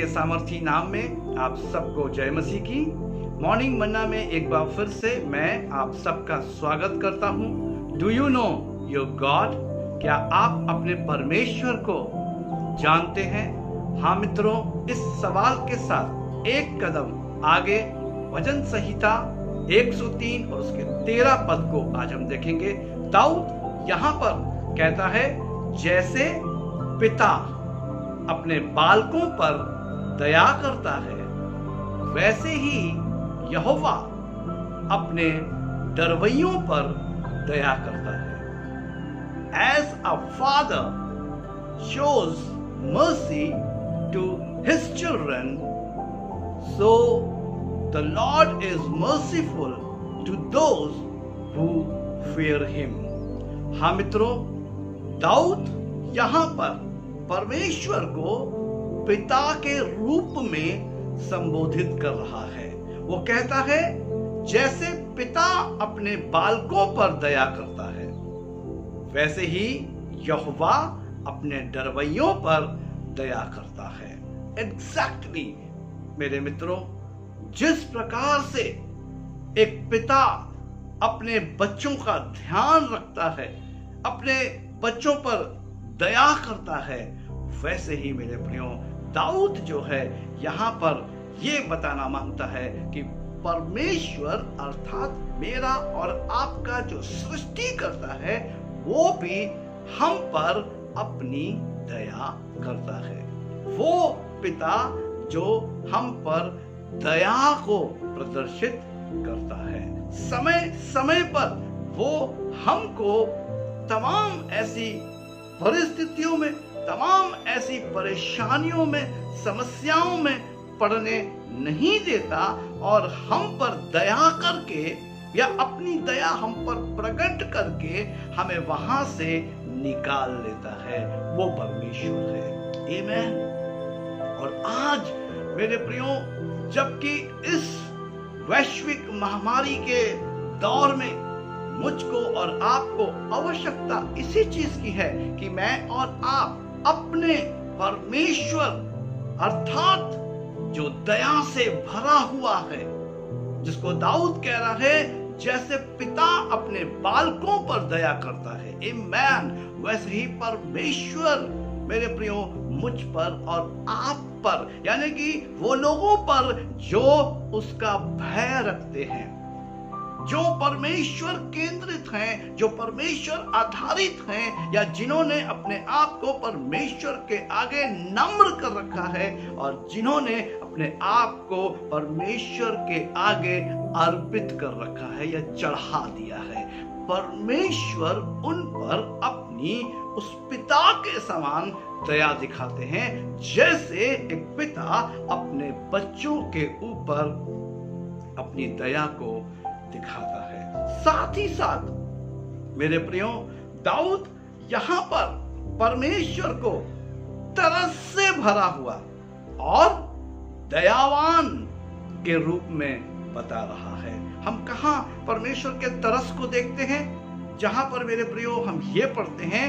सामर्थी नाम में आप सबको जय मसीह की। मॉर्निंग मन्ना में एक बार फिर से मैं आप सबका स्वागत करता हूँ। Do you know your God? क्या आप अपने परमेश्वर को जानते हैं? हाँ मित्रों, इस सवाल के साथ एक कदम आगे भजन संहिता 103 और उसके 13 पद को आज हम देखेंगे। दाऊद यहाँ पर कहता है, जैसे पिता अपने बालकों पर दया करता है, वैसे ही यहोवा अपने डरवैयों पर दया करता है। As a father shows mercy to his children, so the Lord is merciful to those who fear him. हाँ मित्रों, दाऊद यहाँ पर परमेश्वर को पिता के रूप में संबोधित कर रहा है। वो कहता है, जैसे पिता अपने बालकों पर दया करता है, वैसे ही यहोवा अपने डरवैयों पर दया करता है। एग्जैक्टली मेरे मित्रों, जिस प्रकार से एक पिता अपने बच्चों का ध्यान रखता है, अपने बच्चों पर दया करता है, वैसे ही मेरे प्रियो दाऊद जो है यहाँ पर ये बताना मांगता है कि परमेश्वर अर्थात मेरा और आपका जो सृष्टि करता है, वो भी हम पर अपनी दया करता है। वो पिता जो हम पर दया को प्रदर्शित करता है। समय समय पर वो हमको तमाम ऐसी परिस्थितियों में, तमाम ऐसी परेशानियों में, समस्याओं में पड़ने नहीं देता और हम पर दया करके या अपनी दया हम पर प्रकट करके हमें वहां से निकाल लेता है। वो परमेश्वर है। आमीन। और आज मेरे प्रियो, जबकि इस वैश्विक महामारी के दौर में मुझको और आपको आवश्यकता इसी चीज की है कि मैं और आप अपने परमेश्वर अर्थात जो दया से भरा हुआ है, जिसको दाऊद कह रहा है, जैसे पिता अपने बालकों पर दया करता है, आमीन, वैसे ही परमेश्वर मेरे प्रियो मुझ पर और आप पर, यानी कि वो लोगों पर जो उसका भय रखते हैं, जो परमेश्वर केंद्रित हैं, जो परमेश्वर आधारित हैं, या जिन्होंने अपने आप को परमेश्वर के आगे नम्र कर रखा है और जिन्होंने अपने आप को परमेश्वर के आगे अर्पित कर रखा है या चढ़ा दिया है। परमेश्वर उन पर अपनी उस पिता के समान दया दिखाते हैं, जैसे एक पिता अपने बच्चों के ऊपर अपनी दया को दिखाता है। साथ ही साथ मेरे प्रियो, दाऊद यहां पर परमेश्वर को तरस से भरा हुआ और दयावान के रूप में बता रहा है। हम कहां परमेश्वर के तरस को देखते हैं? जहां पर मेरे प्रियो हम ये पढ़ते हैं,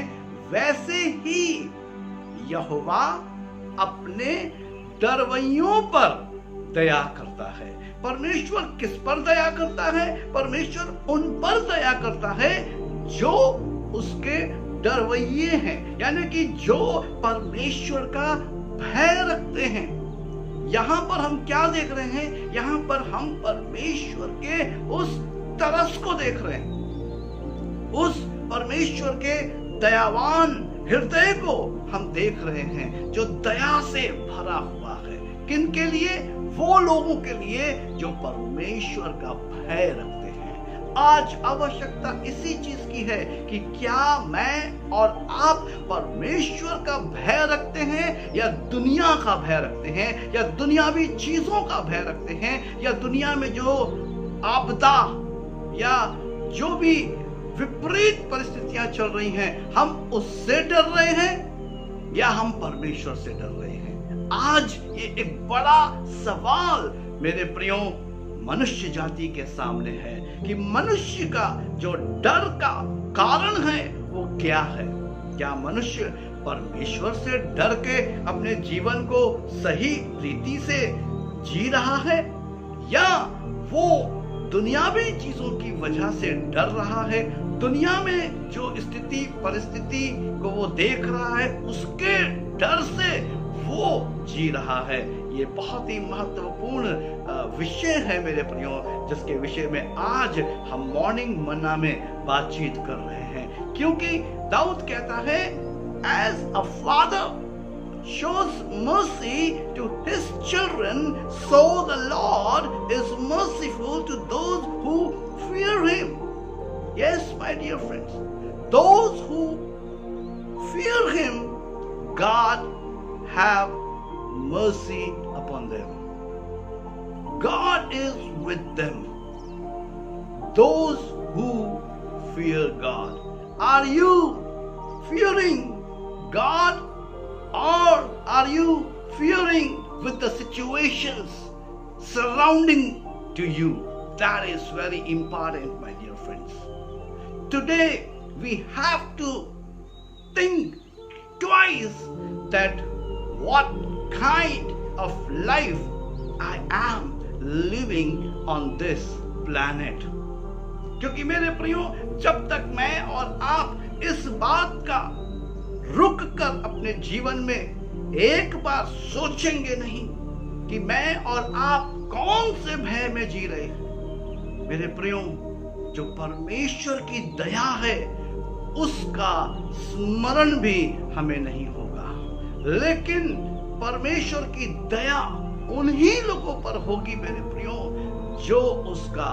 वैसे ही यहोवा अपने डरवैयों पर दया करता है। परमेश्वर किस पर दया करता है? परमेश्वर उन पर दया करता है जो उसके डरवैये हैं, यानी कि जो परमेश्वर का भय रखते हैं। यहाँ पर हम क्या देख रहे हैं? यहाँ पर हम परमेश्वर के उस तरस को देख रहे हैं, उस परमेश्वर के दयावान हृदय को हम देख रहे हैं जो दया से भरा हुआ है। किन के लिए? वो लोगों के लिए जो परमेश्वर का भय रखते हैं। आज आवश्यकता इसी चीज की है कि क्या मैं और आप परमेश्वर का भय रखते हैं या दुनिया का भय रखते हैं, या दुनियावी चीजों का भय रखते हैं, या दुनिया में जो आपदा या जो भी विपरीत परिस्थितियां चल रही हैं, हम उससे डर रहे हैं या हम परमेश्वर से डर रहे हैं? आज ये एक बड़ा सवाल मेरे प्रियो मनुष्य जाति के सामने है कि मनुष्य का जो डर का कारण है वो क्या है। क्या मनुष्य परमेश्वर से डर के अपने जीवन को सही रीति से जी रहा है, या वो दुनियावी चीजों की वजह से डर रहा है, दुनिया में जो स्थिति परिस्थिति को वो देख रहा है उसके डर से वो जी रहा है। ये बहुत ही महत्वपूर्ण विषय है मेरे प्रियो, जिसके विषय में आज हम मॉर्निंग मन्ना में बातचीत कर रहे हैं। क्योंकि दाऊद कहता है, as a father shows mercy to his children, so the Lord is merciful to those who fear him. Yes, my dear friends, those who fear him, God have mercy upon them. God is with them. Those who fear God. Are you fearing God? Or are you fearing with the situations surrounding to you? That is very important, my dear friends. Today we have to think twice that what kind of life I am living on this planet. क्योंकि मेरे प्रियो, जब तक मैं और आप इस बात का रुक कर अपने जीवन में एक बार सोचेंगे नहीं कि मैं और आप कौन से भय में जी रहे हैं, मेरे प्रियो, जो परमेश्वर की दया है उसका स्मरण भी हमें नहीं होगा। लेकिन परमेश्वर की दया उन्हीं लोगों पर होगी मेरे प्रियो जो उसका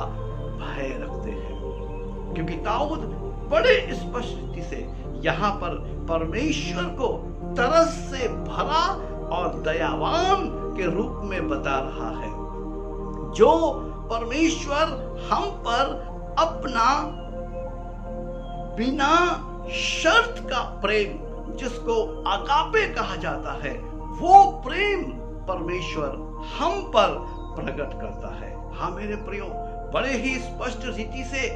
भय रखते हैं। क्योंकि दाऊद बड़े स्पष्टता से यहाँ पर परमेश्वर को तरस से भरा और दयावान के रूप में बता रहा है। जो परमेश्वर हम पर अपना बिना शर्त का प्रेम, जिसको अगापे कहा जाता है, वो प्रेम परमेश्वर हम पर प्रकट करता है। हाँ मेरे प्रियो, बड़े ही स्पष्ट रीति से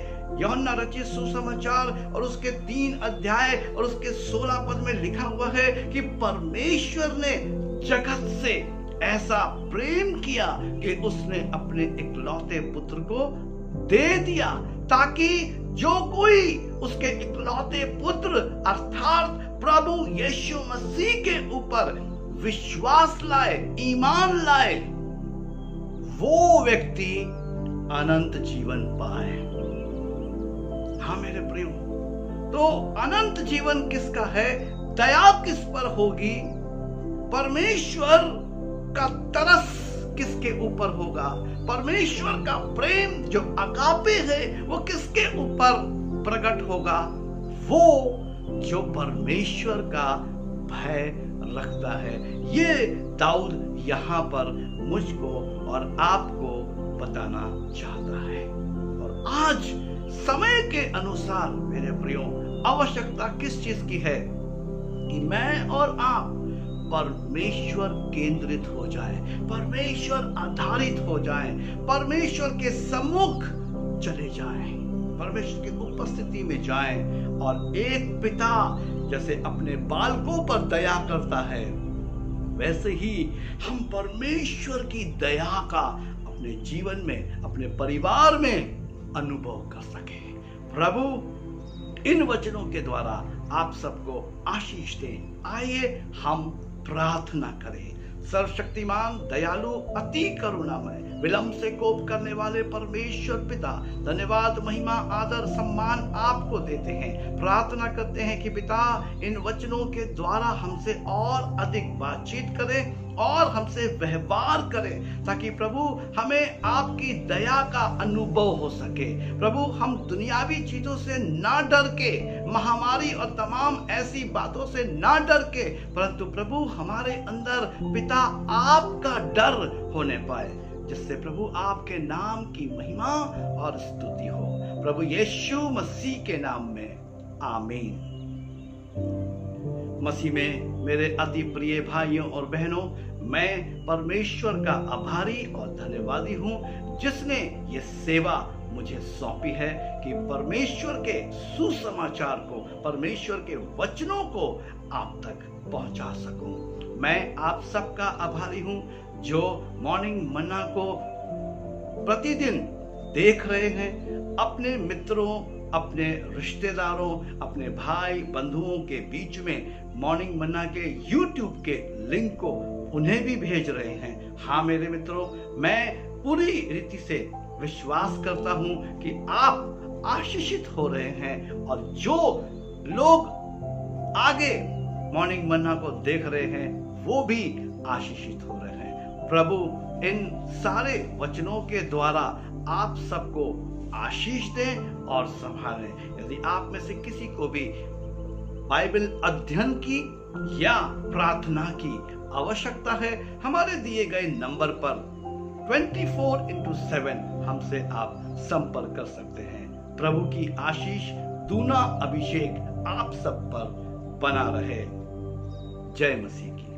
यूहन्ना रचित सुसमाचार और उसके 3 अध्याय और उसके 16 पद में लिखा हुआ है कि परमेश्वर ने जगत से ऐसा प्रेम किया कि उसने अपने इकलौते पुत्र को दे दिया, ताकि जो कोई उसके इकलौते पुत्र अर्थात प्रभु यीशु मसीह के ऊपर विश्वास लाए, ईमान लाए, वो व्यक्ति अनंत जीवन पाए। हाँ मेरे प्रियो, तो अनंत जीवन किसका है? दया किस पर होगी? परमेश्वर का तरस किसके ऊपर होगा? परमेश्वर का प्रेम जो अगापे है वो किसके ऊपर प्रकट होगा? वो जो परमेश्वर का भय रखता है। ये दाऊद यहाँ पर मुझको और आपको बताना चाहता है। और आज समय के अनुसार मेरे प्रियो, आवश्यकता किस चीज की है? कि मैं और आप परमेश्वर केंद्रित हो जाए, परमेश्वर आधारित हो जाए, परमेश्वर के सम्मुख चले जाए, परमेश्वर की उपस्थिति में जाए। और एक पिता जैसे अपने बालकों पर दया करता है, वैसे ही हम परमेश्वर की दया का अपने जीवन में, अपने परिवार में अनुभव कर सके। प्रभु इन वचनों के द्वारा आप सबको आशीष दे। आइए हम प्रार्थना करें। सर्वशक्तिमान, दयालु, अति करुणामय, विलंब से कोप करने वाले परमेश्वर पिता, धन्यवाद, महिमा, आदर, सम्मान आपको देते हैं। प्रार्थना करते हैं कि पिता इन वचनों के द्वारा हमसे और अधिक बातचीत करें और हमसे व्यवहार करें, ताकि प्रभु हमें आपकी दया का अनुभव हो सके। प्रभु हम दुनियावी चीजों से ना डर के, महामारी और तमाम ऐसी बातों से ना डर के, परंतु प्रभु हमारे अंदर पिता आपका डर होने पाए, जिससे प्रभु आपके नाम की महिमा और स्तुति हो। प्रभु यीशु मसीह के नाम में आमीन। मसीह में मेरे अति प्रिय भाइयों और बहनों, मैं परमेश्वर का आभारी और धन्यवादी हूँ जिसने ये सेवा मुझे सौंपी है कि परमेश्वर के सुसमाचार को, परमेश्वर के वचनों को आप तक पहुंचा सकूं। मैं आप सबका आभारी हूं जो मॉर्निंग मन्ना को प्रतिदिन देख रहे हैं। अपने मित्रों, अपने रिश्तेदारों, अपने भाई बंधुओं के बीच में मॉर्निंग मन्ना के YouTube के लिंक को उन्हें भी भेज रहे हैं। हाँ मेरे मित्रों, मैं पूरी रीति से विश्वास करता हूं कि आप आशीषित हो रहे हैं और जो लोग आगे मॉर्निंग मन्ना को देख रहे हैं वो भी आशीषित हो रहे हैं। प्रभु इन सारे वचनों के द्वारा आप सबको आशीष दें और संभालें। यदि आप में से किसी को भी बाइबल अध्ययन की या प्रार्थना की आवश्यकता है, हमारे दिए गए नंबर पर 24/7 हमसे आप संपर्क कर सकते हैं। प्रभु की आशीष, दूना अभिषेक आप सब पर बना रहे। जय मसीह की।